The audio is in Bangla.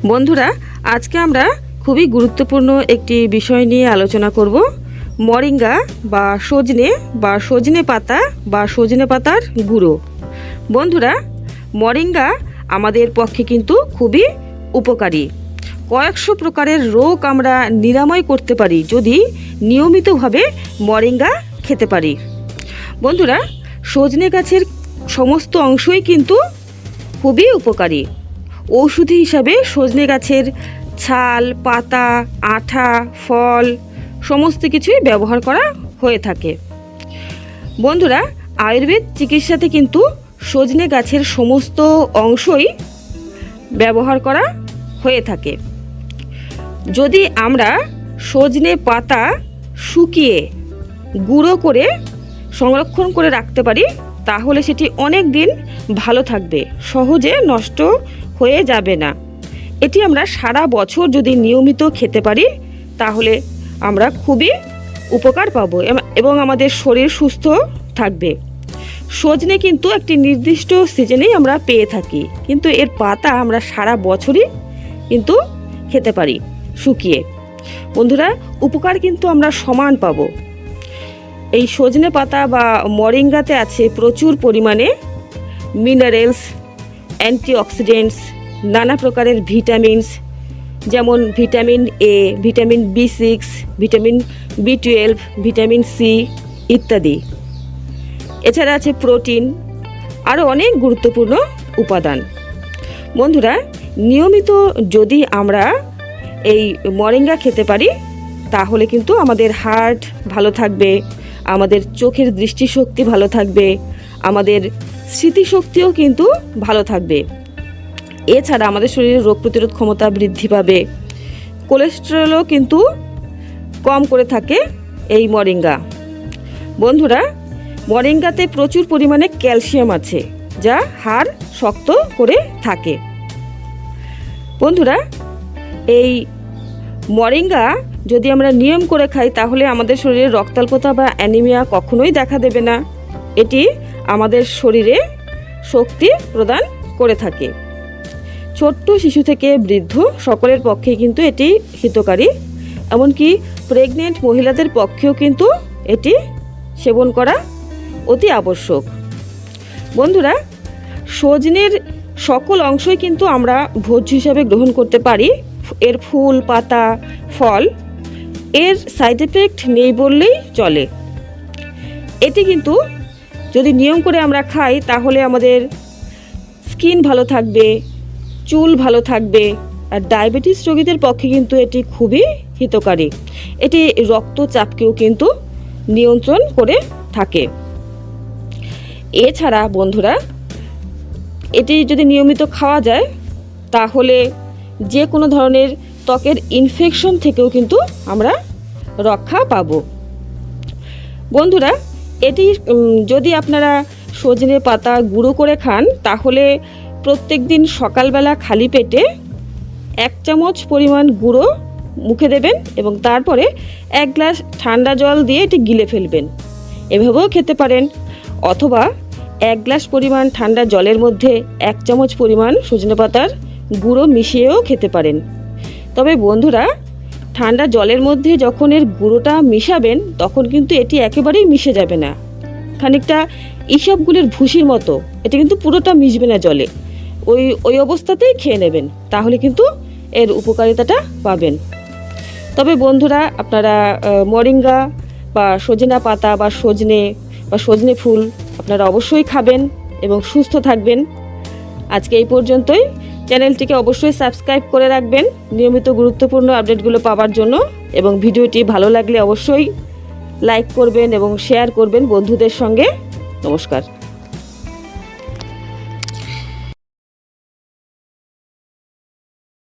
বন্ধুরা, আজকে আমরা খুবই গুরুত্বপূর্ণ একটি বিষয় নিয়ে আলোচনা করব। মরিঙ্গা বা সজনে পাতা বা সজনে পাতার গুঁড়ো। বন্ধুরা, মরিঙ্গা আমাদের পক্ষে কিন্তু খুবই উপকারী। কয়েকশো প্রকারের রোগ আমরা নিরাময় করতে পারি যদি নিয়মিতভাবে মরিঙ্গা খেতে পারি। বন্ধুরা, সজনে গাছের সমস্ত অংশই কিন্তু খুবই উপকারী। ঔষধি হিসাবে সজনে গাছের ছাল, পাতা, আঠা, ফল সমস্ত কিছুই ব্যবহার করা হয়ে থাকে। বন্ধুরা, আয়ুর্বেদ চিকিৎসাতে কিন্তু সজনে গাছের সমস্ত অংশই ব্যবহার করা হয়ে থাকে। যদি আমরা সজনে পাতা শুকিয়ে গুঁড়ো করে সংরক্ষণ করে রাখতে পারি তাহলে সেটি অনেক দিন ভালো থাকবে, সহজে নষ্ট হয়ে যাবে না। এটি আমরা সারা বছর যদি নিয়মিত খেতে পারি তাহলে আমরা খুবই উপকার পাব এবং আমাদের শরীর সুস্থ থাকবে। সজনে কিন্তু একটি নির্দিষ্ট সিজনেই আমরা পেয়ে থাকি, কিন্তু এর পাতা আমরা সারা বছরই কিন্তু খেতে পারি শুকিয়ে। বন্ধুরা, উপকার কিন্তু আমরা সমান পাবো। এই সজনে পাতা বা মরিঙ্গাতে আছে প্রচুর পরিমাণে মিনারেলস, অ্যান্টিঅক্সিডেন্টস, নানা প্রকারের ভিটামিনস, যেমন vitamin A, vitamin বি6, vitamin বি12, vitamin C ইত্যাদি। এছাড়া আছে প্রোটিন, আরও অনেক গুরুত্বপূর্ণ উপাদান। বন্ধুরা, নিয়মিত যদি আমরা এই মরিঙ্গা খেতে পারি তাহলে কিন্তু আমাদের হার্ট ভালো থাকবে, আমাদের চোখের দৃষ্টিশক্তি ভালো থাকবে, আমাদের স্মৃতিশক্তিও কিন্তু ভালো থাকবে। এছাড়া আমাদের শরীরে রোগ প্রতিরোধ ক্ষমতা বৃদ্ধি পাবে। কোলেস্টেরলও কিন্তু কম করে থাকে এই মরিঙ্গা। বন্ধুরা, মরিঙ্গাতে প্রচুর পরিমাণে ক্যালসিয়াম আছে যা হাড় শক্ত করে থাকে। বন্ধুরা, এই মরিঙ্গা যদি আমরা নিয়ম করে খাই তাহলে আমাদের শরীরে রক্তাল্পতা বা অ্যানিমিয়া কখনোই দেখা দেবে না। এটি আমাদের শরীরে শক্তি প্রদান করে থাকে। ছোট্ট শিশু থেকে বৃদ্ধ সকলের পক্ষে কিন্তু এটি হিতকারী। এমনকি প্রেগনেন্ট মহিলাদের পক্ষেও কিন্তু এটি সেবন করা অতি আবশ্যক। বন্ধুরা, সজনের সকল অংশই কিন্তু আমরা ভোজ্য হিসাবে গ্রহণ করতে পারি। এর ফুল, পাতা, ফল, এর সাইড এফেক্ট নেই বললেই চলে। এটি কিন্তু যদি নিয়ম করে আমরা খাই তাহলে আমাদের স্কিন ভালো থাকবে, চুল ভালো থাকবে। আর ডায়াবেটিস রোগীদের পক্ষে কিন্তু এটি খুবই হিতকারী। এটি রক্তচাপকেও কিন্তু নিয়ন্ত্রণ করে থাকে। এছাড়া বন্ধুরা, এটি যদি নিয়মিত খাওয়া যায় তাহলে যে কোনো ধরনের ত্বকের ইনফেকশন থেকেও কিন্তু আমরা রক্ষা পাব। বন্ধুরা, এটি যদি আপনারা সজনে পাতা গুঁড়ো করে খান তাহলে প্রত্যেক দিন সকালবেলা খালি পেটে 1 চামচ পরিমাণ গুঁড়ো মুখে দেবেন এবং তারপরে 1 গ্লাস ঠান্ডা জল দিয়ে এটি গিলে ফেলবেন। এভাবেও খেতে পারেন, অথবা 1 গ্লাস পরিমাণ ঠান্ডা জলের মধ্যে 1 চামচ পরিমাণ সজনে পাতার গুঁড়ো মিশিয়েও খেতে পারেন। তবে বন্ধুরা, ঠান্ডা জলের মধ্যে যখন এর গুঁড়োটা মিশাবেন তখন কিন্তু এটি একেবারেই মিশে যাবে না, খানিকটা ইসবগুলের ভুসির মতো। এটি কিন্তু পুরোটা মিশবে না জলে, ওই অবস্থাতেই খেয়ে নেবেন, তাহলে কিন্তু এর উপকারিতাটা পাবেন। তবে বন্ধুরা, আপনারা মরিঙ্গা বা সজনা পাতা বা সজনে ফুল আপনারা অবশ্যই খাবেন এবং সুস্থ থাকবেন। আজকে এই পর্যন্তই। চ্যানেলটিকে অবশ্যই সাবস্ক্রাইব করে রাখবেন নিয়মিত গুরুত্বপূর্ণ আপডেটগুলো পাওয়ার জন্য, এবং ভিডিওটি ভালো লাগলে অবশ্যই লাইক করবেন এবং শেয়ার করবেন বন্ধুদের সঙ্গে। নমস্কার।